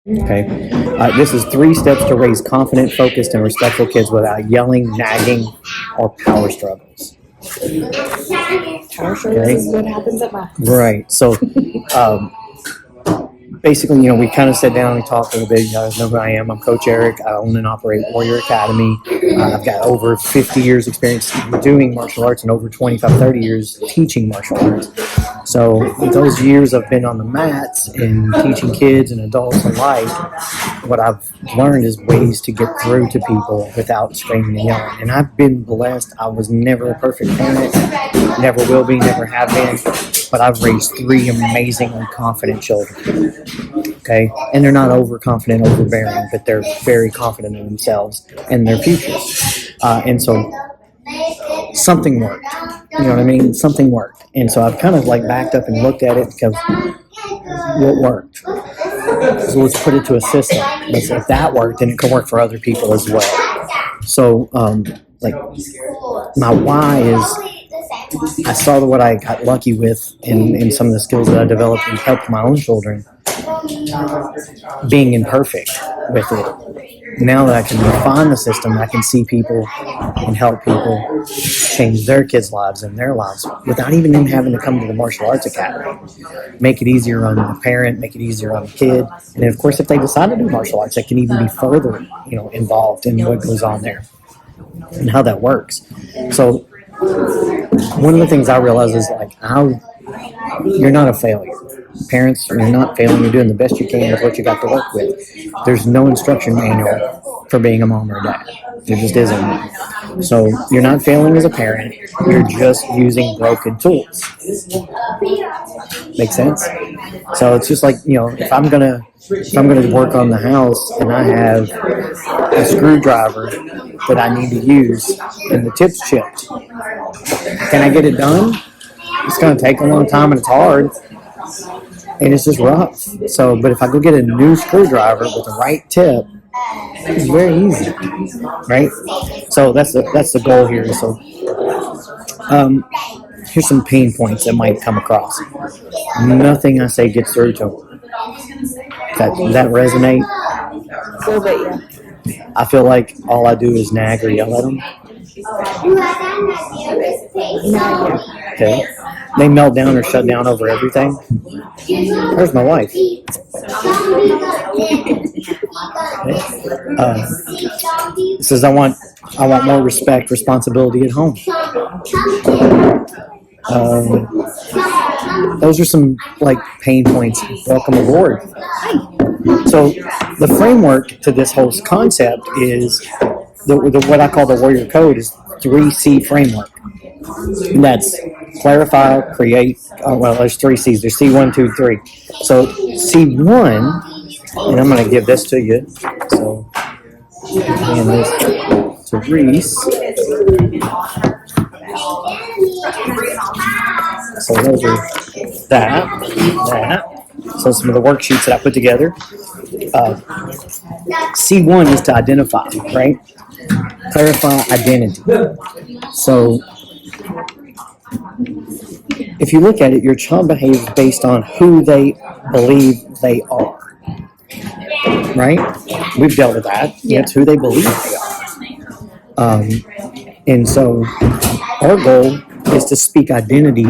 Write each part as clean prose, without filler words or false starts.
Okay. This is 3 steps to raise confident, focused, and respectful kids without yelling, nagging, or power struggles. Power struggles is what happens at my house. Right. So, um, basically, we kind of sat down and talked a little bit. You guys know who I am. I'm Coach Eric. I own and operate Warrior Academy. I've got over 50 years experience doing martial arts and over 25, 30 years teaching martial arts. So those years I've been on the mats and teaching kids and adults alike, what I've learned is ways to get through to people without screaming and yelling. And I've been blessed. I was never a perfect parent, never will be, never have been, but I've raised 3 amazingly confident children. Okay, and they're not overconfident, overbearing, but they're very confident in themselves and their futures. And so something worked. You know what I mean? Something worked. And so I've kind of like backed up and looked at it because what worked. So let's put it to a system. If that worked, then it can work for other people as well. So, like, my why is I saw what I got lucky with in some of the skills that I developed and helped my own children being imperfect with it. Now that I can refine the system, I can see people and help people change their kids' lives and their lives without even them having to come to the martial arts academy. Make it easier on the parent, make it easier on the kid, and then of course, if they decide to do martial arts, they can even be further, involved in what goes on there and how that works. So, one of the things I realize is you're not a failure. Parents, you're not failing. You're doing the best you can with what you got to work with. There's no instruction manual for being a mom or a dad. There just isn't. So you're not failing as a parent. You're just using broken tools. Make sense? So it's just like, if I'm gonna work on the house and I have a screwdriver that I need to use and the tip's chipped, can I get it done? It's going to take a long time and it's hard and it's just rough. So, but if I go get a new screwdriver with the right tip, it's very easy, right? So that's the goal here. So, here's some pain points that might come across. Nothing I say gets through to them. That resonate? A little bit, yeah. I feel like all I do is nag or yell at them. Okay. They melt down or shut down over everything. There's my wife. Says I want more respect, responsibility at home. Those are some pain points. Welcome aboard. So the framework to this whole concept is what I call the Warrior Code is 3C framework. And that's clarify, create. There's 3 C's. There's C1, 2, 3. So C1, and I'm going to give this to you. So hand this to Reese. So those are that. So some of the worksheets that I put together. C1 is to identify, right? Clarify identity. So if you look at it, your child behaves based on who they believe they are, right? We've dealt with that. Yeah. It's who they believe they are. And so our goal is to speak identity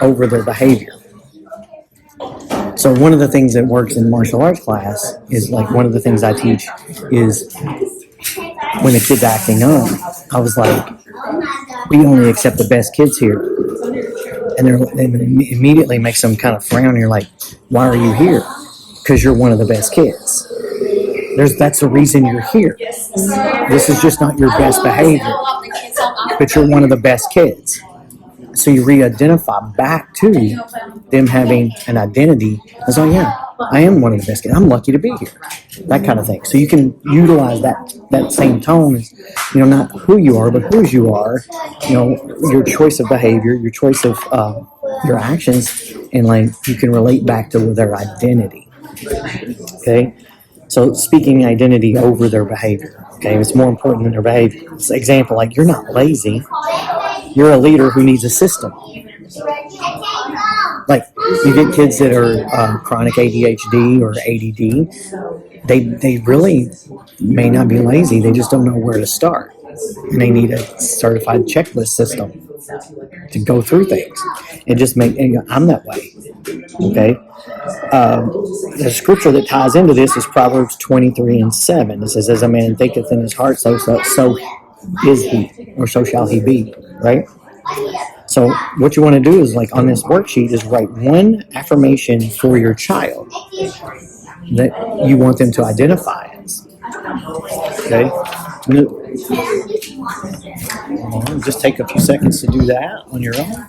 over their behavior. So one of the things that works in martial arts class is one of the things I teach is when a kid's acting up, I was like, we only accept the best kids here. And it immediately makes them kind of frown. You're like, why are you here? Because you're one of the best kids. That's the reason you're here. This is just not your best behavior, but you're one of the best kids. So you re-identify back to them having an identity as, oh yeah, I am one of the best kids. I'm lucky to be here. That kind of thing. So you can utilize that same tone as, not who you are, but whose you are, your choice of behavior, your choice of your actions, and you can relate back to their identity. Okay? So speaking identity over their behavior. Okay? It's more important than their behavior. It's an example, you're not lazy. You're a leader who needs a system. You get kids that are chronic ADHD or ADD. they really may not be lazy. They just don't know where to start, and they need a certified checklist system to go through things. And just make. And I'm that way. Okay. The scripture that ties into this is Proverbs 23:7. It says, "As a man thinketh in his heart, so is he, or so shall he be." Right. So what you want to do is, like on this worksheet, is write one affirmation for your child that you want them to identify as. Okay? Just take a few seconds to do that on your own.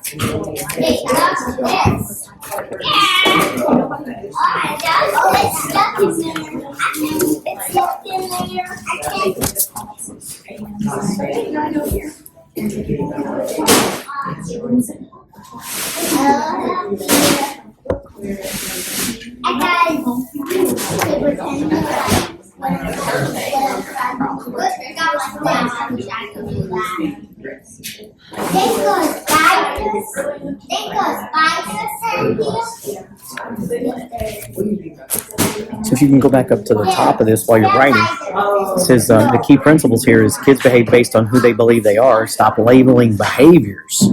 So if you can go back up to the top of this while you're writing, it says the key principles here is kids behave based on who they believe they are. Stop labeling behaviors.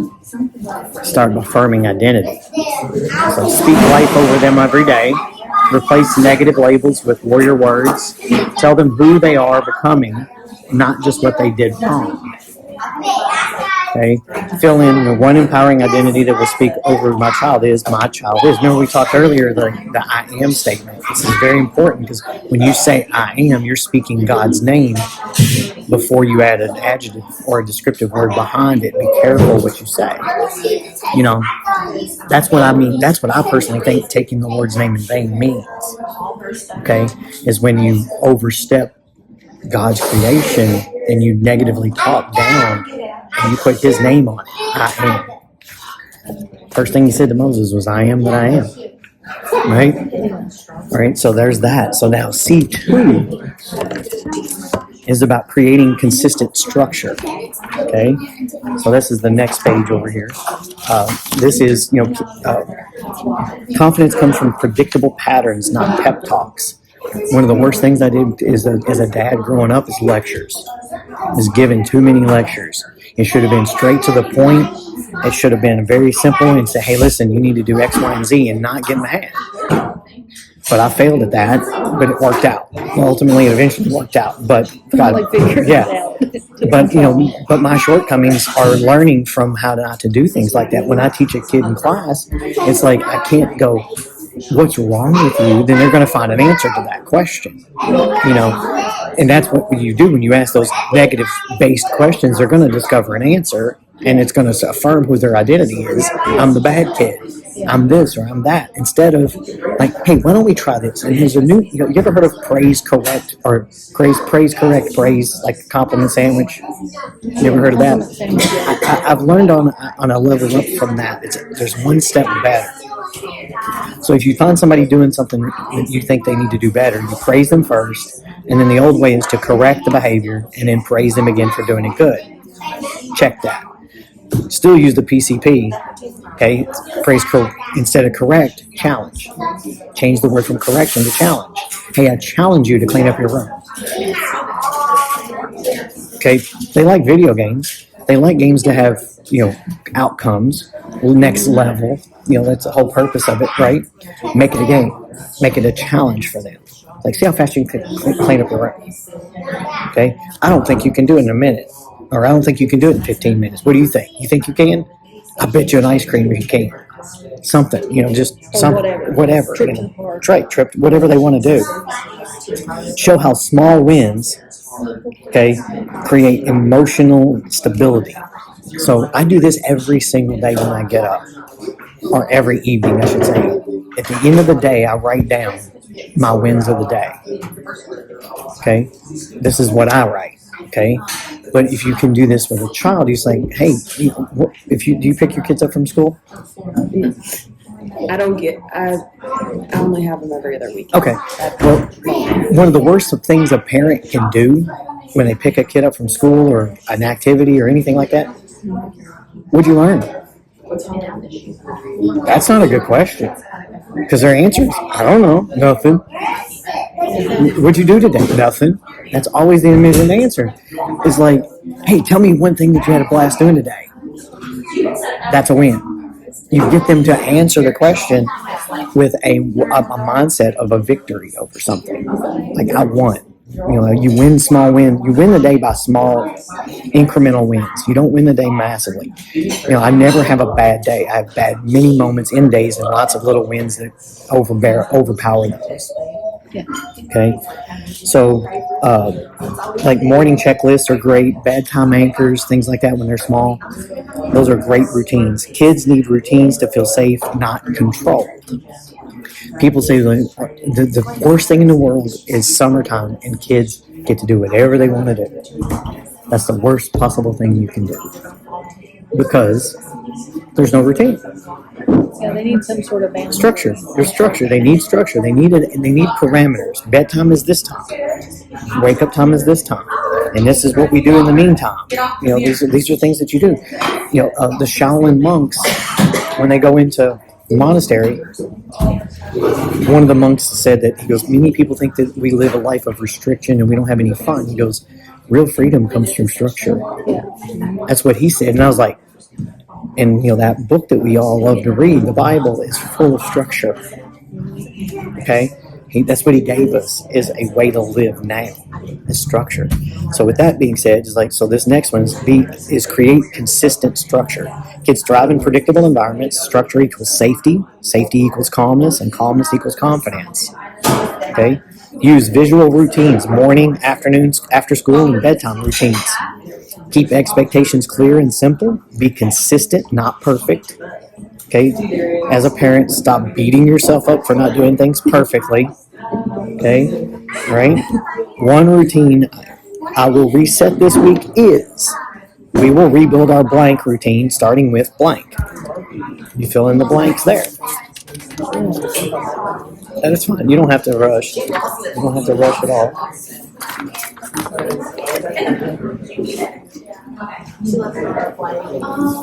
Start affirming identity. So speak life over them every day. Replace negative labels with warrior words. Tell them who they are becoming, not just what they did wrong. Okay? Fill in the one empowering identity that will speak over my child is. Remember we talked earlier, the I am statement. This is very important because when you say I am, you're speaking God's name before you add an adjective or a descriptive word behind it. Be careful what you say. You know, that's what I mean. That's what I personally think taking the Lord's name in vain means. Okay? Is when you overstep God's creation and you negatively talk down and you put his name on it. I am. First thing he said to Moses was, I am that I am. Right? All right, so there's that. So now C2 is about creating consistent structure. Okay? So this is the next page over here. This is, confidence comes from predictable patterns, not pep talks. One of the worst things I did as a dad growing up is lectures. Is given too many lectures. It should have been straight to the point. It should have been very simple and say, hey, listen, you need to do X, Y, and Z and not get mad. But I failed at that, but it worked out. Ultimately, it eventually worked out. But God, yeah. But my shortcomings are learning from how not to do things like that. When I teach a kid in class, it's like I can't go, what's wrong with you? Then they're going to find an answer to that question. And that's what you do when you ask those negative-based questions. They're going to discover an answer, and it's going to affirm who their identity is. I'm the bad kid. I'm this or I'm that. Instead of like, hey, why don't we try this? And there's a new, you ever heard of praise correct or praise correct praise, like a compliment sandwich? You ever heard of that? I've learned on a level up from that. There's one step better. So if you find somebody doing something that you think they need to do better, you praise them first, and then the old way is to correct the behavior and then praise them again for doing it good. Check that. Still use the PCP. Okay, praise instead of correct, challenge. Change the word from correction to challenge. Hey, I challenge you to clean up your room. Okay, they like video games. They like games to have, outcomes, next level. That's the whole purpose of it, right? Make it a game. Make it a challenge for them. Like, see how fast you can clean up your room. Okay, I don't think you can do it in a minute. Or I don't think you can do it in 15 minutes. What do you think? You think you can? I bet you an ice cream you can. Something, just something, whatever. Trip, whatever they want to do. Show how small wins, create emotional stability. So I do this every single day when I get up. Or every evening, I should say. At the end of the day, I write down my wins of the day. Okay? This is what I write. Okay? But if you can do this with a child, you say, hey, do you pick your kids up from school? I only have them every other week. Okay. Well, one of the worst things a parent can do when they pick a kid up from school or an activity or anything like that, what'd you learn? That's not a good question. Because their answer is, I don't know, nothing. What'd you do today? Nothing. That's always the immediate answer. It's like, hey, tell me one thing that you had a blast doing today. That's a win. You get them to answer the question with a mindset of a victory over something. Like, I won. You win small win. You win the day by small incremental wins. You don't win the day massively. I never have a bad day. I have many moments in days and lots of little wins that overpower those. Yeah. Okay. So, like morning checklists are great. Bedtime anchors, things like that when they're small. Those are great routines. Kids need routines to feel safe, not controlled. People say the worst thing in the world is summertime and kids get to do whatever they want to do. That's the worst possible thing you can do because there's no routine. Yeah, they need some sort of balance. Structure. There's structure. They need structure. They need it. They need parameters. Bedtime is this time. Wake up time is this time. And this is what we do in the meantime. These are things that you do. The Shaolin monks, when they go into the monastery, one of the monks said that, he goes, many people think that we live a life of restriction and we don't have any fun. He goes, real freedom comes from structure. Yeah. That's what he said. And I was like, and that book that we all love to read, the Bible, is full of structure. Okay? That's what he gave us, is a way to live now, is structure. So with that being said, so this next one is create consistent structure. Kids thrive in predictable environments. Structure equals safety. Safety equals calmness, and calmness equals confidence. Okay? Use visual routines, morning, afternoons, after school, and bedtime routines. Keep expectations clear and simple. Be consistent, not perfect. Okay? As a parent, stop beating yourself up for not doing things perfectly. Okay? Right? One routine I will reset this week is we will rebuild our blank routine starting with blank. You fill in the blanks there. That is fine. You don't have to rush. You don't have to rush at all.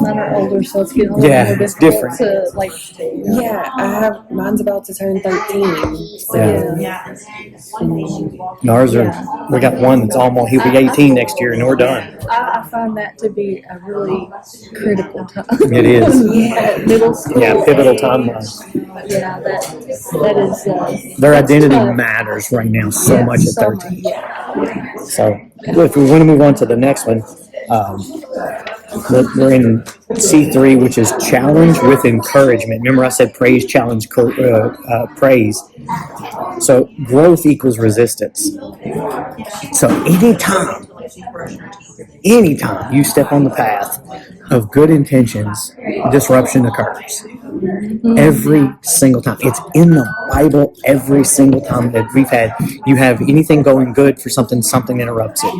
Mine are older, so it's getting a little more it's difficult different. Yeah, I have mine's about to turn 13. So Yeah. Ours are, we got one that's almost, he'll be 18 next year and we're done. I find that to be a really critical time. It is. Middle school. Yeah, pivotal timeline. Yeah, that is. Their identity tough. matters right now so much at 13. Yeah. So if we want to move on to the next one, we're in C3, which is challenge with encouragement. Remember I said praise, challenge, praise. So growth equals resistance. So anytime you step on the path of good intentions, disruption occurs. Every single time. It's in the Bible every single time that you have anything going good for something interrupts it.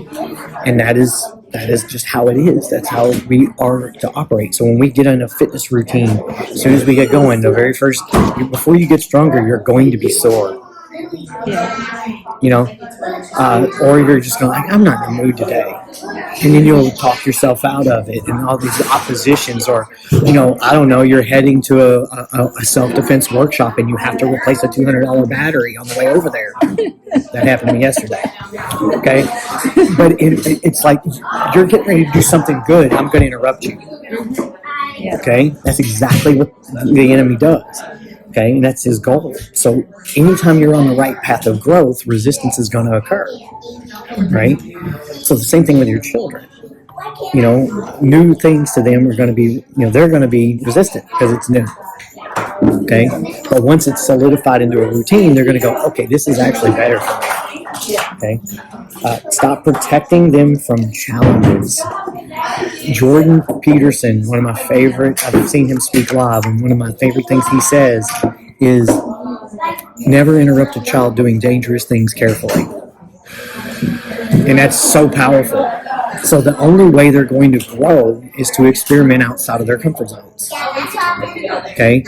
And that is just how it is. That's how we are to operate. So when we get in a fitness routine, as soon as we get going, the very first, before you get stronger, you're going to be sore. Or you're just going I'm not in the mood today. And then you'll talk yourself out of it and all these oppositions, or, I don't know, you're heading to a self-defense workshop and you have to replace a $200 battery on the way over there. That happened to me yesterday. Okay? But it's like, you're getting ready to do something good. I'm going to interrupt you. Okay? That's exactly what the enemy does. Okay, and that's his goal. So anytime you're on the right path of growth, resistance is going to occur, right? So the same thing with your children. New things to them are going to be, they're going to be resistant because it's new. Okay, but once it's solidified into a routine, they're going to go, okay, this is actually better for me. Okay, stop protecting them from challenges. Jordan Peterson, one of my favorite, I've seen him speak live, and one of my favorite things he says is never interrupt a child doing dangerous things carefully. And that's so powerful. So the only way they're going to grow is to experiment outside of their comfort zones. Okay?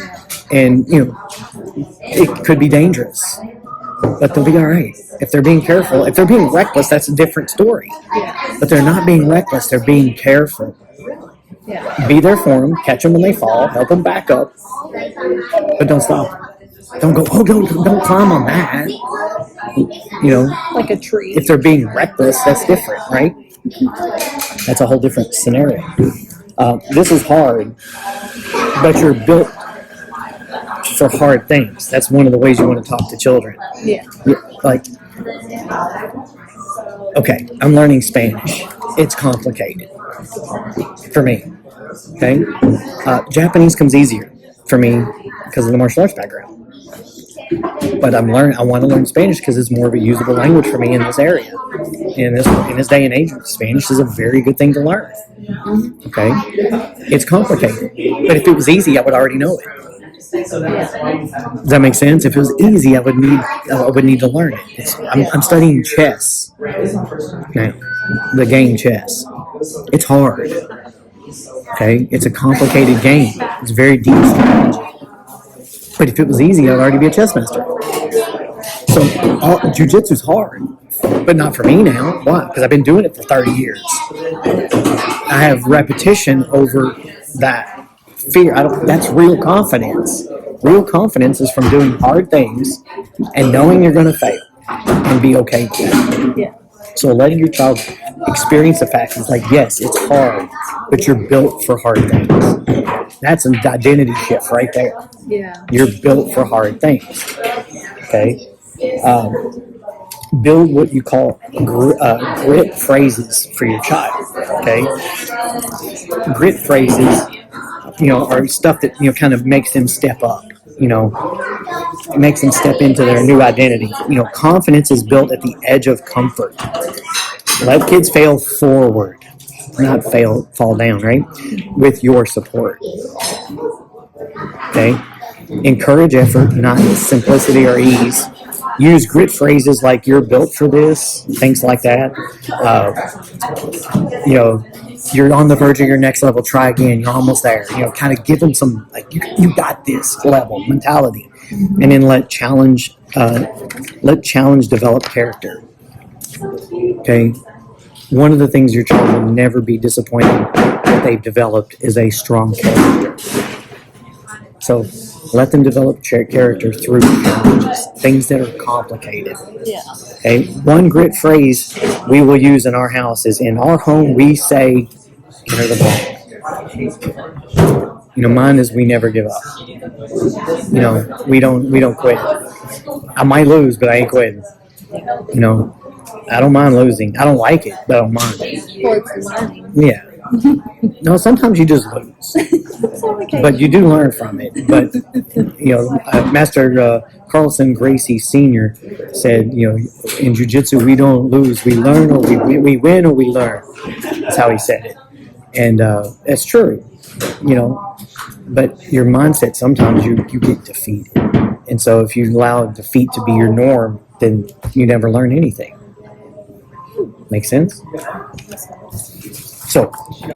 And, it could be dangerous, but they'll be all right. If they're being careful, if they're being reckless, that's a different story. But they're not being reckless, they're being careful. Be there for them, catch them when they fall, help them back up, but don't stop. Don't go, don't climb on that. You know, Like a tree. if they're being reckless, that's different, right? That's a whole different scenario. This is hard, but you're built for hard things. That's one of the ways you want to talk to children. Yeah. Like, okay, I'm learning Spanish. It's complicated for me. Okay, Japanese comes easier for me because of the martial arts background. But I want to learn Spanish because it's more of a usable language for me in this area. In this day and age, Spanish is a very good thing to learn. Okay, it's complicated, but if it was easy, I would already know it. Does that make sense? If it was easy, I would need to learn it. I'm studying chess. Okay, the game chess. It's hard. Okay, it's a complicated game. It's very deep strategy. But if it was easy, I'd already be a chess master. So jiu-jitsu's hard, but not for me now. Why? Because I've been doing it for 30 years. I have repetition over that fear. That's real confidence. Real confidence is from doing hard things and knowing you're going to fail and be okay with that. Yeah. So letting your child experience the fact is like, yes, it's hard, but you're built for hard things. That's an identity shift right there. Yeah. You're built for hard things. Okay. Build what you call grit phrases for your child. Okay. Grit phrases, are stuff that kind of makes them step up. It makes them step into their new identity. Confidence is built at the edge of comfort. Let kids fail forward, not fall down, right? With your support. Okay? Encourage effort, not simplicity or ease. Use grit phrases like "you're built for this," things like that. You're on the verge of your next level. Try again. You're almost there. Kind of give them some you got this level mentality, and then let challenge develop character. Okay. One of the things your child will never be disappointed that they've developed is a strong character. So let them develop character through challenges, things that are complicated. Yeah. Okay. One grit phrase we will use in our house is, in our home we say, enter the ball. Mine is, we never give up. We don't quit. I might lose, but I ain't quitting. I don't mind losing. I don't like it, but I don't mind it. Or it's learning. Yeah. No, sometimes you just lose, Okay. but you do learn from it. But Master Carlson Gracie Sr. said, in jiu-jitsu we don't lose, we learn, or we win or we learn. That's how he said it, and it's true. But your mindset, sometimes you get defeated, and so if you allow defeat to be your norm, then you never learn anything. Make sense? So